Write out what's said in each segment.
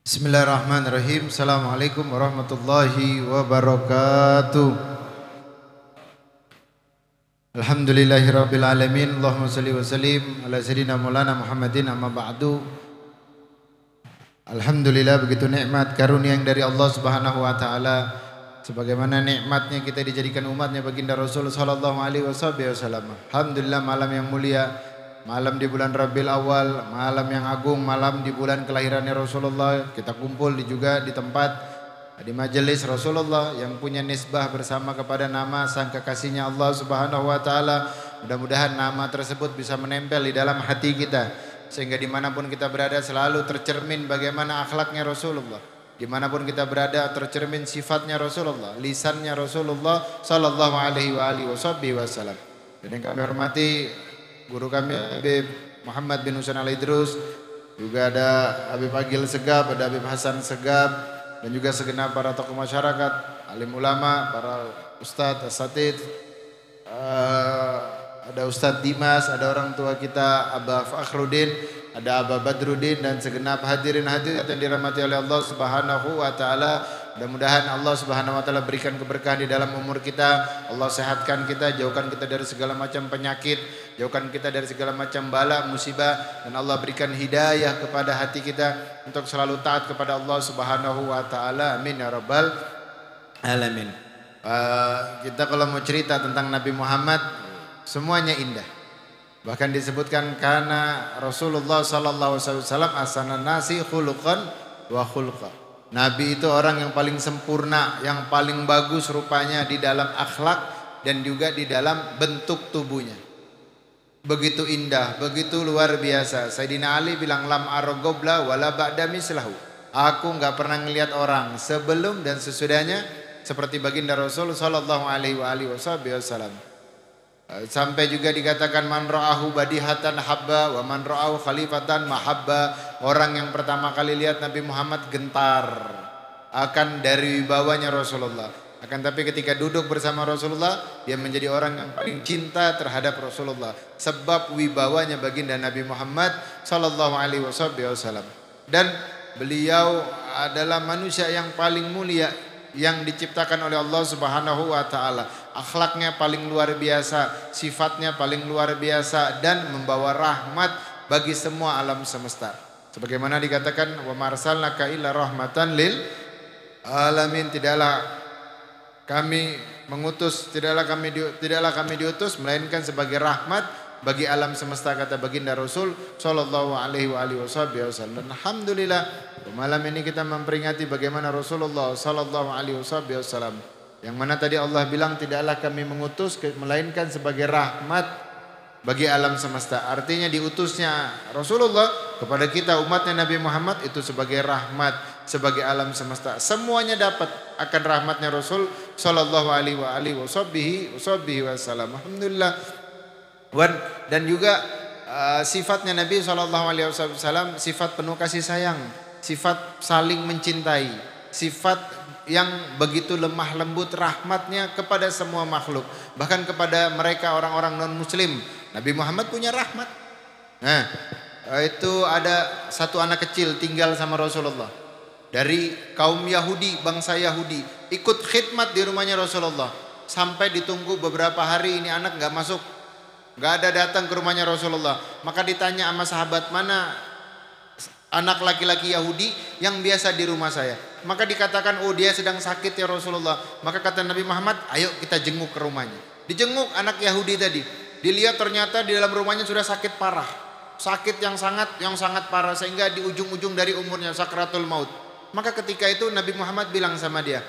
Bismillahirrahmanirrahim. Assalamualaikum warahmatullahi wabarakatuh. Alhamdulillahirabbil alamin. Allahumma shalli wa sallim ala sayyidina Maulana Muhammadin amma ba'du. Alhamdulillah, begitu nikmat karunia yang dari Allah Subhanahu wa taala, sebagaimana nikmatnya kita dijadikan umatnya baginda Rasul sallallahu alaihi wasallam. Alhamdulillah, malam yang mulia, malam di bulan Rabiul Awal, malam yang agung, malam di bulan kelahirannya Rasulullah. Kita kumpul juga di tempat, di majelis Rasulullah yang punya nisbah bersama kepada nama sang kekasihnya Allah Subhanahu wa taala. Mudah-mudahan nama tersebut bisa menempel di dalam hati kita, sehingga dimanapun kita berada selalu tercermin bagaimana akhlaknya Rasulullah. Dimanapun kita berada tercermin sifatnya Rasulullah, lisannya Rasulullah sallallahu alaihi wasallam. Dan yang kami hormati guru kami Habib Muhammad bin Husain Al-Idrus, juga ada Habib Agil Segab, ada Habib Hasan Segab, dan juga segenap para tokoh masyarakat, alim ulama, para ustadz, asatidz, ada Ustadz Dimas, ada orang tua kita Abah Fakhruddin, ada Abah Badruddin, dan segenap hadirin hadirat yang dirahmati oleh Allah Subhanahu wa taala. Mudah-mudahan Allah Subhanahu wa taala berikan keberkahan di dalam umur kita. Allah sehatkan kita, jauhkan kita dari segala macam penyakit, jauhkan kita dari segala macam bala, musibah, dan Allah berikan hidayah kepada hati kita untuk selalu taat kepada Allah Subhanahu wa taala. Amin ya rabbal alamin. Kita kalau mau cerita tentang Nabi Muhammad, semuanya indah. Bahkan disebutkan karena Rasulullah sallallahu alaihi wasallam ahsanan nasi khuluqan wa khulqa. Nabi itu orang yang paling sempurna, yang paling bagus rupanya di dalam akhlak dan juga di dalam bentuk tubuhnya. Begitu indah, begitu luar biasa. Sayyidina Ali bilang lam arogobla wala ba'da mislahu. Aku enggak pernah ngelihat orang sebelum dan sesudahnya seperti baginda Rasul sallallahu alaihi wasallam. Sampai juga dikatakan man ra'ahu badihatan habba wa man ra'ahu khalifatan mahabba. Orang yang pertama kali lihat Nabi Muhammad gentar akan dari wibawanya Rasulullah. Akan tapi ketika duduk bersama Rasulullah, dia menjadi orang yang paling cinta terhadap Rasulullah, sebab wibawanya baginda Nabi Muhammad sallallahu alaihi wasallam. Dan beliau adalah manusia yang paling mulia yang diciptakan oleh Allah Subhanahu wa taala. Akhlaknya paling luar biasa, sifatnya paling luar biasa, dan membawa rahmat bagi semua alam semesta. Sebagaimana dikatakan wa marsalnaka illa rahmatan lil alamin. Tidaklah kami diutus melainkan sebagai rahmat bagi alam semesta, kata baginda Rasul sallallahu alaihi wasallam. Dan alhamdulillah, malam ini kita memperingati bagaimana Rasulullah sallallahu alaihi wasallam, yang mana tadi Allah bilang tidaklah kami mengutus melainkan sebagai rahmat bagi alam semesta. Artinya diutusnya Rasulullah kepada kita umatnya Nabi Muhammad itu sebagai rahmat, sebagai alam semesta. Semuanya dapat akan rahmatnya Rasul sallallahu alaihi wasallam. Alhamdulillah. Dan juga sifatnya Nabi SAW sifat penuh kasih sayang, sifat saling mencintai, sifat yang begitu lemah lembut rahmatnya kepada semua makhluk, bahkan kepada mereka orang-orang non muslim. Nabi Muhammad punya rahmat. Nah, itu ada satu anak kecil tinggal sama Rasulullah dari kaum Yahudi, bangsa Yahudi, ikut khidmat di rumahnya Rasulullah sampai ditunggu beberapa hari. Ini anak gak masuk, gak ada datang ke rumahnya Rasulullah. Maka ditanya sama sahabat, mana anak laki-laki Yahudi yang biasa di rumah saya? Maka dikatakan, oh dia sedang sakit ya Rasulullah. Maka kata Nabi Muhammad, ayo kita jenguk ke rumahnya. Dijenguk anak Yahudi tadi. Dilihat ternyata di dalam rumahnya sudah sakit parah. Sakit yang sangat parah, sehingga di ujung-ujung dari umurnya sakratul maut. Maka ketika itu Nabi Muhammad bilang sama dia,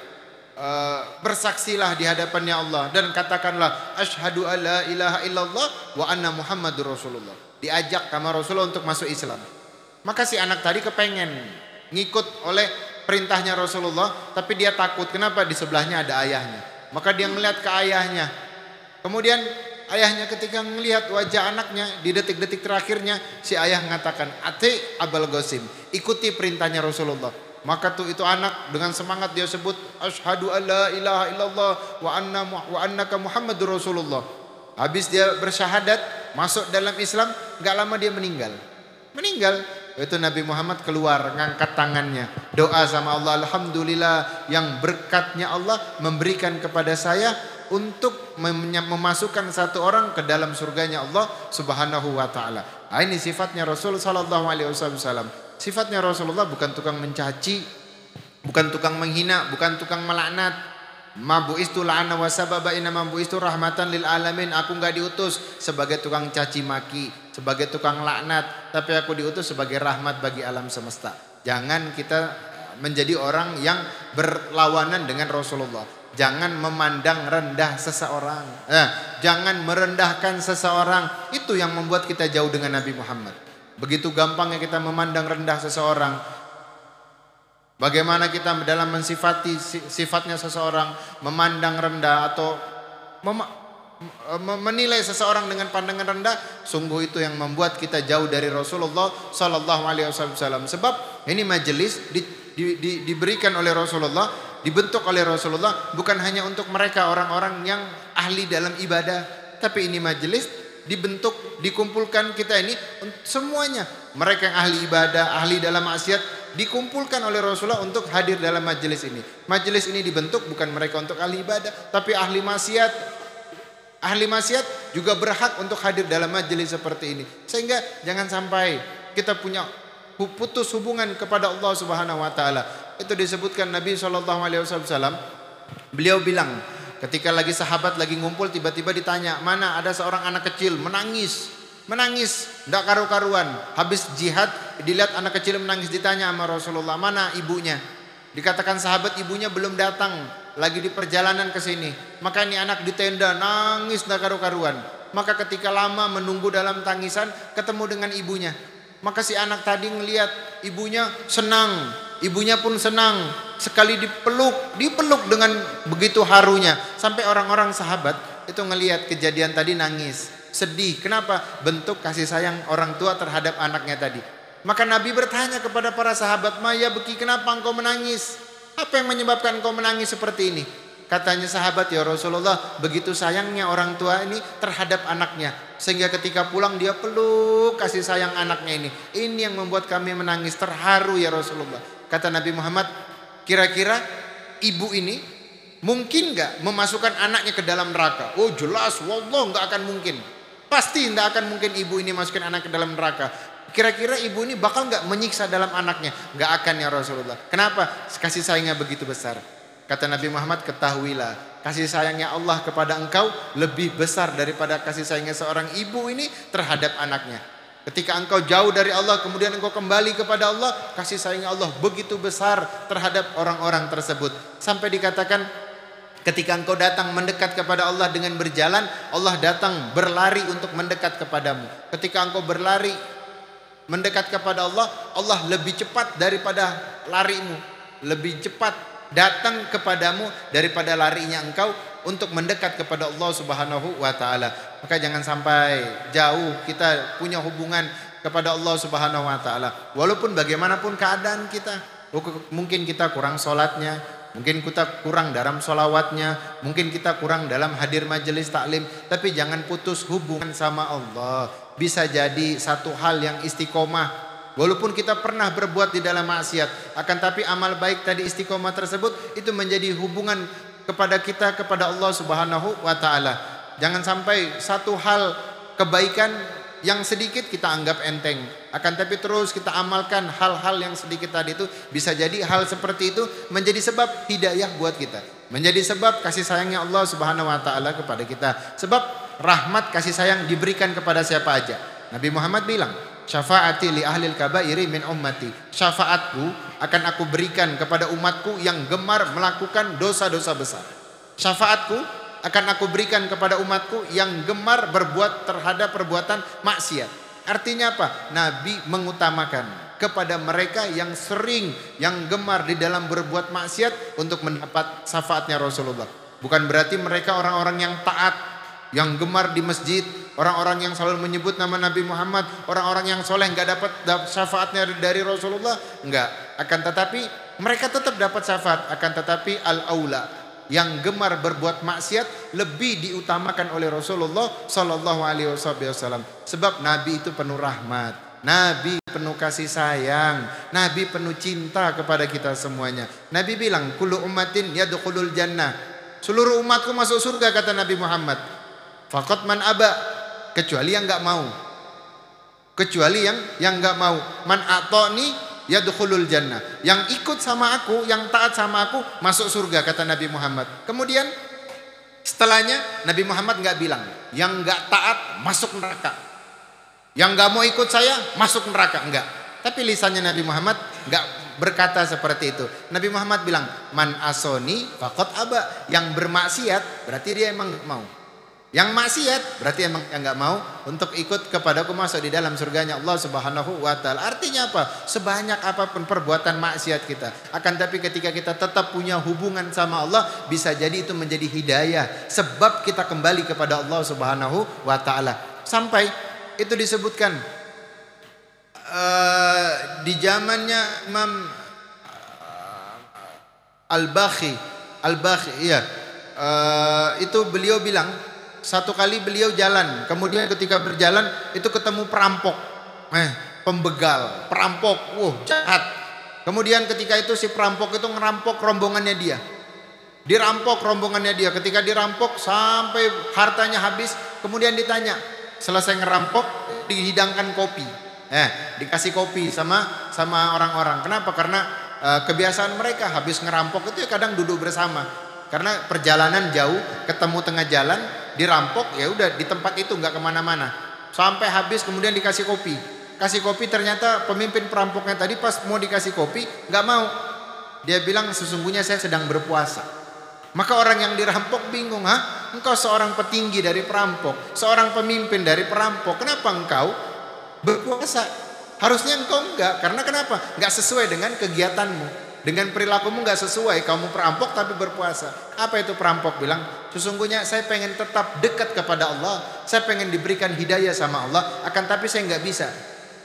bersaksilah di hadapannya Allah dan katakanlah asyhadu alla ilaha illallah wa anna muhammadur rasulullah. Diajak sama Rasulullah untuk masuk Islam. Maka si anak tadi kepengen ngikut oleh perintahnya Rasulullah, tapi dia takut. Kenapa? Di sebelahnya ada ayahnya. Maka dia melihat ke ayahnya. Kemudian ayahnya ketika melihat wajah anaknya di detik-detik terakhirnya, si ayah mengatakan, ati abal gosim, ikuti perintahnya Rasulullah. Maka itu anak dengan semangat dia sebut asyhadu alla ilaha illallah wa annaka muhammadur rasulullah. Habis dia bersyahadat, masuk dalam Islam, enggak lama dia meninggal. Itu Nabi Muhammad keluar ngangkat tangannya, doa sama Allah, alhamdulillah yang berkatnya Allah memberikan kepada saya untuk memasukkan satu orang ke dalam surganya Allah Subhanahu wa taala. Ini sifatnya Rasul sallallahu alaihi wasallam. Sifatnya Rasulullah bukan tukang mencaci, bukan tukang menghina, bukan tukang melaknat. Ma bu'istu la'ana wa sababa inna ma bu'istu rahmatan lil alamin. Aku enggak diutus sebagai tukang caci maki, sebagai tukang laknat, tapi aku diutus sebagai rahmat bagi alam semesta. Jangan kita menjadi orang yang berlawanan dengan Rasulullah. Jangan memandang rendah seseorang. Jangan merendahkan seseorang. Itu yang membuat kita jauh dengan Nabi Muhammad. Begitu gampangnya kita memandang rendah seseorang. Bagaimana kita dalam mensifati sifatnya seseorang, memandang rendah atau menilai seseorang dengan pandangan rendah, sungguh itu yang membuat kita jauh dari Rasulullah sallallahu alaihi wasallam. Sebab ini majelis diberikan oleh Rasulullah, dibentuk oleh Rasulullah bukan hanya untuk mereka orang-orang yang ahli dalam ibadah, tapi ini majelis dibentuk, dikumpulkan kita ini semuanya. Mereka yang ahli ibadah, ahli dalam maksiat dikumpulkan oleh Rasulullah untuk hadir dalam majelis ini. Majelis ini dibentuk bukan mereka untuk ahli ibadah, tapi ahli maksiat. Ahli maksiat juga berhak untuk hadir dalam majelis seperti ini. Sehingga jangan sampai kita punya putus hubungan kepada Allah Subhanahu wa taala. Itu disebutkan Nabi sallallahu alaihi wasallam. Beliau bilang, ketika lagi sahabat lagi ngumpul, tiba-tiba ditanya, mana ada seorang anak kecil menangis, tidak karu-karuan. Habis jihad dilihat anak kecil menangis, ditanya sama Rasulullah, mana ibunya? Dikatakan sahabat ibunya belum datang, lagi di perjalanan ke sini. Maka ini anak di tenda nangis tidak karu-karuan. Maka ketika lama menunggu dalam tangisan, ketemu dengan ibunya. Maka si anak tadi ngelihat ibunya senang, ibunya pun senang. Sekali dipeluk dengan begitu harunya, sampai orang-orang sahabat itu ngelihat kejadian tadi nangis, sedih. Kenapa? Bentuk kasih sayang orang tua terhadap anaknya tadi. Maka Nabi bertanya kepada para sahabat, "Maya beki, kenapa engkau menangis? Apa yang menyebabkan engkau menangis seperti ini?" Katanya sahabat, "Ya Rasulullah, begitu sayangnya orang tua ini terhadap anaknya, sehingga ketika pulang dia peluk kasih sayang anaknya ini. Ini yang membuat kami menangis, terharu ya Rasulullah." Kata Nabi Muhammad, kira-kira ibu ini mungkin gak memasukkan anaknya ke dalam neraka? Oh jelas, wallah gak akan mungkin. Pasti tidak akan mungkin ibu ini masukkan anak ke dalam neraka. Kira-kira ibu ini bakal gak menyiksa dalam anaknya? Gak akan ya Rasulullah. Kenapa? Kasih sayangnya begitu besar. Kata Nabi Muhammad, ketahuilah, kasih sayangnya Allah kepada engkau lebih besar daripada kasih sayangnya seorang ibu ini terhadap anaknya. Ketika engkau jauh dari Allah, kemudian engkau kembali kepada Allah, kasih sayangnya Allah begitu besar terhadap orang-orang tersebut. Sampai dikatakan, ketika engkau datang mendekat kepada Allah dengan berjalan, Allah datang berlari untuk mendekat kepadamu. Ketika engkau berlari mendekat kepada Allah, Allah lebih cepat daripada larimu, lebih cepat datang kepadamu daripada larinya engkau untuk mendekat kepada Allah Subhanahu wa taala. Maka jangan sampai jauh kita punya hubungan kepada Allah Subhanahu wa taala. Walaupun bagaimanapun keadaan kita, mungkin kita kurang salatnya, mungkin kita kurang dalam solawatnya, mungkin kita kurang dalam hadir majelis taklim, tapi jangan putus hubungan sama Allah. Bisa jadi satu hal yang istiqomah, walaupun kita pernah berbuat di dalam maksiat, akan tapi amal baik tadi istiqomah tersebut itu menjadi hubungan kepada kita kepada Allah Subhanahu wa taala. Jangan sampai satu hal kebaikan yang sedikit kita anggap enteng, akan tapi terus kita amalkan hal-hal yang sedikit tadi itu. Bisa jadi hal seperti itu menjadi sebab hidayah buat kita, menjadi sebab kasih sayangnya Allah Subhanahu wa taala kepada kita. Sebab rahmat kasih sayang diberikan kepada siapa aja. Nabi Muhammad bilang, syafaati li ahlil kabairi min ummati. Syafaatku akan aku berikan kepada umatku yang gemar melakukan dosa-dosa besar. Syafaatku akan aku berikan kepada umatku yang gemar berbuat terhadap perbuatan maksiat. Artinya apa? Nabi mengutamakan kepada mereka yang sering, yang gemar di dalam berbuat maksiat untuk mendapat syafaatnya Rasulullah. Bukan berarti mereka orang-orang yang taat, yang gemar di masjid, orang-orang yang selalu menyebut nama Nabi Muhammad, orang-orang yang soleh nggak dapat syafaatnya dari Rasulullah, enggak. Akan tetapi mereka tetap dapat syafaat. Akan tetapi al-aula, yang gemar berbuat maksiat lebih diutamakan oleh Rasulullah Sallallahu Alaihi Wasallam. Sebab Nabi itu penuh rahmat, Nabi penuh kasih sayang, Nabi penuh cinta kepada kita semuanya. Nabi bilang, kullu ummatin yadkhulul jannah. Seluruh umatku masuk surga kata Nabi Muhammad. Faqat man aba, kecuali yang enggak mau. Kecuali yang enggak mau. Man ata'ni yadkhulul jannah. Yang ikut sama aku, yang taat sama aku masuk surga kata Nabi Muhammad. Kemudian setelahnya Nabi Muhammad enggak bilang, yang enggak taat masuk neraka. Yang enggak mau ikut saya masuk neraka, enggak. Tapi lisannya Nabi Muhammad enggak berkata seperti itu. Nabi Muhammad bilang, man asoni faqad aba. Yang bermaksiat berarti dia emang enggak mau. Yang maksiat berarti emang yang enggak mau untuk ikut kepadaku masuk di dalam surganya Allah Subhanahu wa taala. Artinya apa? Sebanyak apapun perbuatan maksiat kita, akan tapi ketika kita tetap punya hubungan sama Allah, bisa jadi itu menjadi hidayah, sebab kita kembali kepada Allah Subhanahu wa taala. Sampai itu disebutkan di zamannya Imam Al-Bakhi, iya, itu beliau bilang satu kali beliau jalan, kemudian ketika berjalan itu ketemu perampok, pembegal, perampok, jahat. Kemudian ketika itu si perampok itu ngerampok rombongannya dia, dirampok rombongannya dia. Ketika dirampok sampai hartanya habis, kemudian ditanya, selesai ngerampok dihidangkan kopi, dikasih kopi sama orang-orang. Kenapa? Karena kebiasaan mereka habis ngerampok itu ya kadang duduk bersama. Karena perjalanan jauh, ketemu tengah jalan, dirampok, ya udah di tempat itu nggak kemana-mana. Sampai habis kemudian dikasih kopi. Kasih kopi, ternyata pemimpin perampoknya tadi pas mau dikasih kopi nggak mau. Dia bilang sesungguhnya saya sedang berpuasa. Maka orang yang dirampok bingung, engkau seorang petinggi dari perampok, seorang pemimpin dari perampok, kenapa engkau berpuasa? Harusnya engkau enggak, karena kenapa? Enggak sesuai dengan kegiatanmu, dengan perilakumu enggak sesuai. Kamu perampok tapi berpuasa. Apa itu perampok? Bilang, sesungguhnya saya pengen tetap dekat kepada Allah, saya pengen diberikan hidayah sama Allah, akan tapi saya enggak bisa,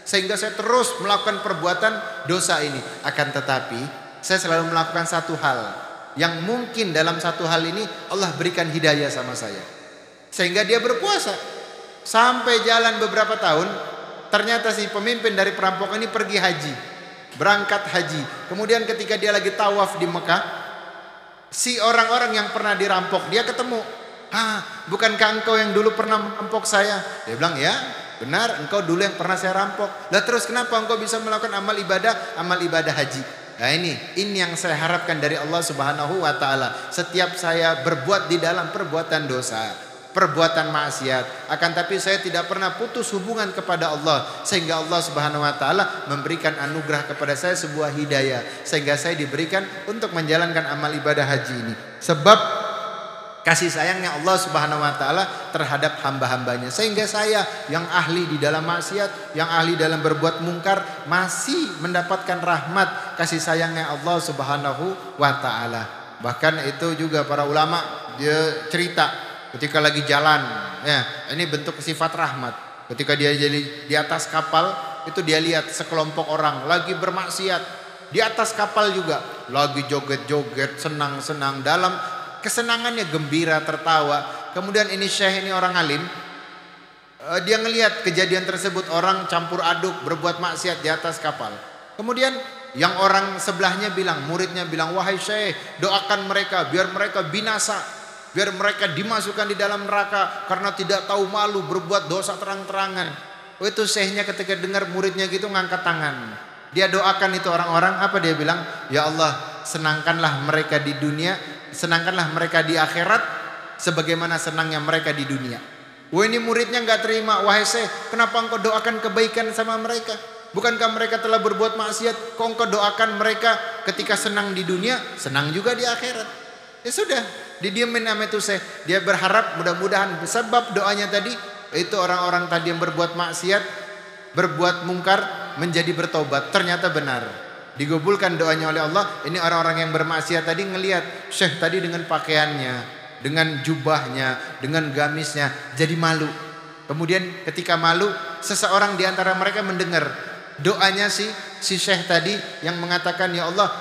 sehingga saya terus melakukan perbuatan dosa ini. Akan tetapi saya selalu melakukan satu hal yang mungkin dalam satu hal ini Allah berikan hidayah sama saya, sehingga dia berpuasa. Sampai jalan beberapa tahun, ternyata si pemimpin dari perampok ini pergi haji, berangkat haji. Kemudian ketika dia lagi tawaf di Mekah, si orang-orang yang pernah dirampok dia ketemu. Bukankah engkau yang dulu pernah merampok saya? Dia bilang, ya benar, engkau dulu yang pernah saya rampok. Lah terus kenapa engkau bisa melakukan amal ibadah haji? Nah ini yang saya harapkan dari Allah Subhanahu wa taala. Setiap saya berbuat di dalam perbuatan dosa, perbuatan maksiat, akan tapi saya tidak pernah putus hubungan kepada Allah, sehingga Allah Subhanahu wa taala memberikan anugerah kepada saya sebuah hidayah, sehingga saya diberikan untuk menjalankan amal ibadah haji ini. Sebab kasih sayangnya Allah Subhanahu wa taala terhadap hamba-hambanya, sehingga saya yang ahli di dalam maksiat, yang ahli dalam berbuat mungkar, masih mendapatkan rahmat kasih sayangnya Allah Subhanahu wa taala. Bahkan itu juga para ulama dia cerita ketika lagi jalan, ya, ini bentuk sifat rahmat. Ketika dia jadi di atas kapal, itu dia lihat sekelompok orang lagi bermaksiat di atas kapal juga, lagi joget-joget, senang-senang, dalam kesenangannya gembira, tertawa. Kemudian ini syekh, ini orang alim, dia ngelihat kejadian tersebut, orang campur aduk berbuat maksiat di atas kapal. Kemudian yang orang sebelahnya bilang, muridnya bilang, wahai syekh, doakan mereka biar mereka binasa, biar mereka dimasukkan di dalam neraka karena tidak tahu malu berbuat dosa terang-terangan. Itu syekhnya ketika dengar muridnya gitu ngangkat tangan, dia doakan itu orang-orang. Apa dia bilang? Ya Allah, senangkanlah mereka di dunia, senangkanlah mereka di akhirat sebagaimana senangnya mereka di dunia. Wah, ini muridnya nggak terima. Wahai syekh, kenapa engkau doakan kebaikan sama mereka? Bukankah mereka telah berbuat maksiat? Kok engkau doakan mereka ketika senang di dunia, senang juga di akhirat? Ya sudah, didiemin sama itu syekh. Dia berharap mudah-mudahan sebab doanya tadi, itu orang-orang tadi yang berbuat maksiat, berbuat mungkar, menjadi bertobat. Ternyata benar, digabulkan doanya oleh Allah. Ini orang-orang yang bermaksiat tadi ngelihat syekh tadi dengan pakaiannya, dengan jubahnya, dengan gamisnya, jadi malu. Kemudian ketika malu, seseorang di antara mereka mendengar doanya si syekh tadi yang mengatakan, ya Allah,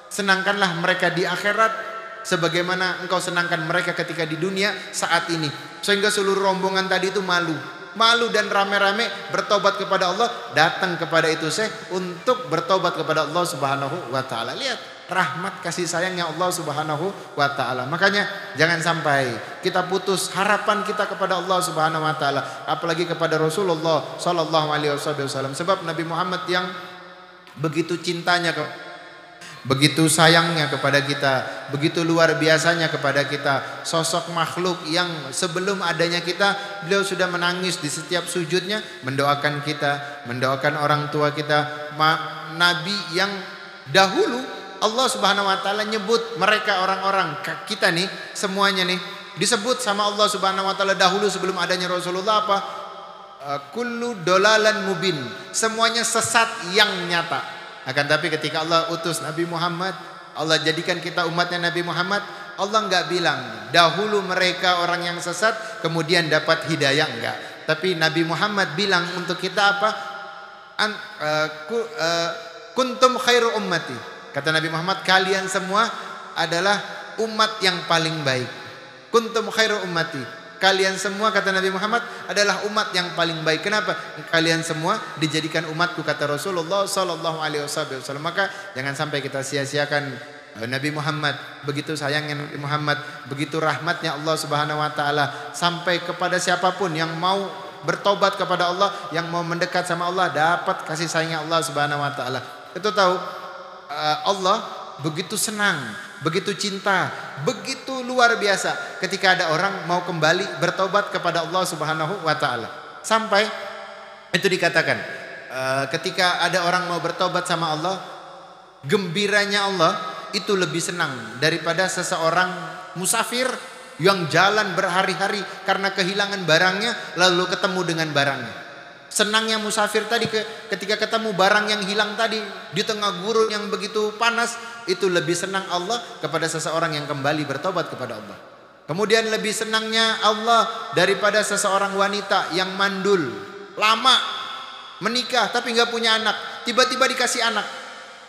senangkanlah mereka di akhirat sebagaimana engkau senangkan mereka ketika di dunia saat ini. Sehingga seluruh rombongan tadi itu malu. malu dan rame-rame bertobat kepada Allah, datang kepada itu syekh untuk bertobat kepada Allah Subhanahu wa taala. Lihat rahmat kasih sayangnya Allah Subhanahu wa taala. Makanya jangan sampai kita putus harapan kita kepada Allah Subhanahu wa taala, apalagi kepada Rasulullah sallallahu alaihi wasallam. Sebab Nabi Muhammad yang begitu cintanya begitu sayangnya kepada kita, begitu luar biasanya kepada kita, sosok makhluk yang sebelum adanya kita, beliau sudah menangis di setiap sujudnya, mendoakan kita, mendoakan orang tua kita. Nabi yang dahulu Allah Subhanahu wa taala nyebut mereka orang-orang kita nih, semuanya nih disebut sama Allah Subhanahu wa taala dahulu sebelum adanya Rasulullah apa? Kullu dolalan mubin, semuanya sesat yang nyata. Akan tapi ketika Allah utus Nabi Muhammad, Allah jadikan kita umatnya Nabi Muhammad, Allah enggak bilang dahulu mereka orang yang sesat kemudian dapat hidayah, enggak. Tapi Nabi Muhammad bilang untuk kita apa? Kuntum khairu ummati. Kata Nabi Muhammad, kalian semua adalah umat yang paling baik. Kuntum khairu ummati. Kalian semua, kata Nabi Muhammad, adalah umat yang paling baik. Kenapa? Kalian semua dijadikan umatku, kata Rasulullah sallallahu alaihi wasallam. Maka jangan sampai kita sia-siakan Nabi Muhammad. Begitu sayangnya Nabi Muhammad, begitu rahmatnya Allah Subhanahu wa taala sampai kepada siapapun yang mau bertobat kepada Allah, yang mau mendekat sama Allah, dapat kasih sayangnya Allah Subhanahu wa taala. Itu tahu Allah begitu senang, begitu cinta, begitu luar biasa ketika ada orang mau kembali bertobat kepada Allah Subhanahu wa taala. Sampai itu dikatakan ketika ada orang mau bertobat sama Allah, gembiranya Allah itu lebih senang daripada seseorang musafir yang jalan berhari-hari karena kehilangan barangnya lalu ketemu dengan barangnya. Senangnya musafir tadi ketika ketemu barang yang hilang tadi di tengah gurun yang begitu panas, itu lebih senang Allah kepada seseorang yang kembali bertobat kepada Allah. Kemudian lebih senangnya Allah daripada seseorang wanita yang mandul, lama menikah tapi nggak punya anak, tiba-tiba dikasih anak.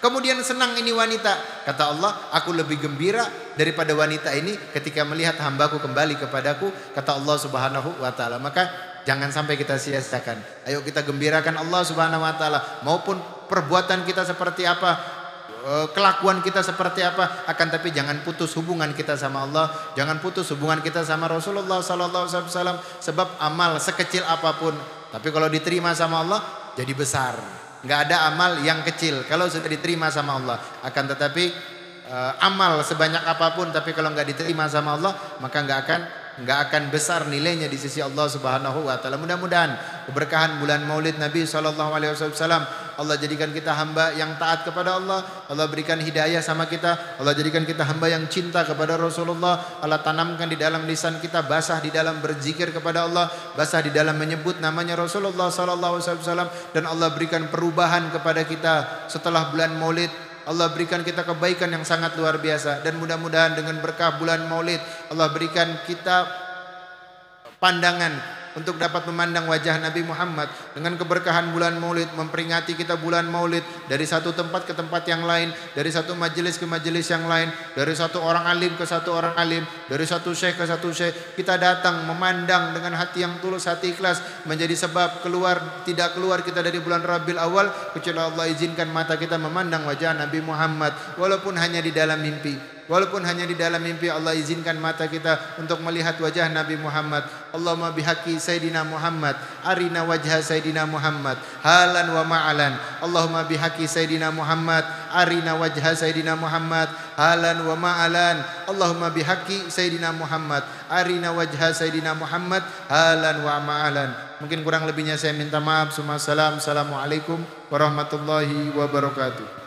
Kemudian senang ini wanita. Kata Allah, aku lebih gembira daripada wanita ini ketika melihat hambaku kembali kepadaku, kata Allah Subhanahu wa taala. Maka jangan sampai kita sia-siakan. Ayo kita gembirakan Allah Subhanahu wa taala, maupun perbuatan kita seperti apa, kelakuan kita seperti apa, akan tapi jangan putus hubungan kita sama Allah, jangan putus hubungan kita sama Rasulullah sallallahu alaihi wasallam. Sebab amal sekecil apapun, tapi kalau diterima sama Allah jadi besar. Enggak ada amal yang kecil kalau sudah diterima sama Allah. Akan tetapi amal sebanyak apapun tapi kalau enggak diterima sama Allah, maka enggak akan besar nilainya di sisi Allah Subhanahu wa taala. Mudah-mudahan keberkahan bulan Maulid Nabi sallallahu alaihi wasallam, Allah jadikan kita hamba yang taat kepada Allah, Allah berikan hidayah sama kita, Allah jadikan kita hamba yang cinta kepada Rasulullah, Allah tanamkan di dalam lisan kita basah di dalam berzikir kepada Allah, basah di dalam menyebut namanya Rasulullah sallallahu alaihi wasallam, dan Allah berikan perubahan kepada kita setelah bulan Maulid. Allah berikan kita kebaikan yang sangat luar biasa, dan mudah-mudahan dengan berkah bulan Maulid Allah berikan kita pandangan untuk dapat memandang wajah Nabi Muhammad. Dengan keberkahan bulan Maulid memperingati kita bulan Maulid, dari satu tempat ke tempat yang lain, dari satu majelis ke majelis yang lain, dari satu orang alim ke satu orang alim, dari satu syekh ke satu syekh, kita datang memandang dengan hati yang tulus, hati ikhlas, menjadi sebab tidak keluar kita dari bulan Rabiul Awal kecuali Allah izinkan mata kita memandang wajah Nabi Muhammad, walaupun hanya di dalam mimpi. Walaupun hanya di dalam mimpi Allah izinkan mata kita untuk melihat wajah Nabi Muhammad. Allahumma bihaqqi Sayyidina Muhammad arina wajha Sayyidina Muhammad halan wa ma'alan. Allahumma bihaqqi Sayyidina Muhammad arina wajha Sayyidina Muhammad halan wa ma'alan. Allahumma bihaqqi Sayyidina Muhammad arina wajha Sayyidina Muhammad halan wa ma'alan. Mungkin kurang lebihnya saya minta maaf. Assalamualaikum warahmatullahi wabarakatuh.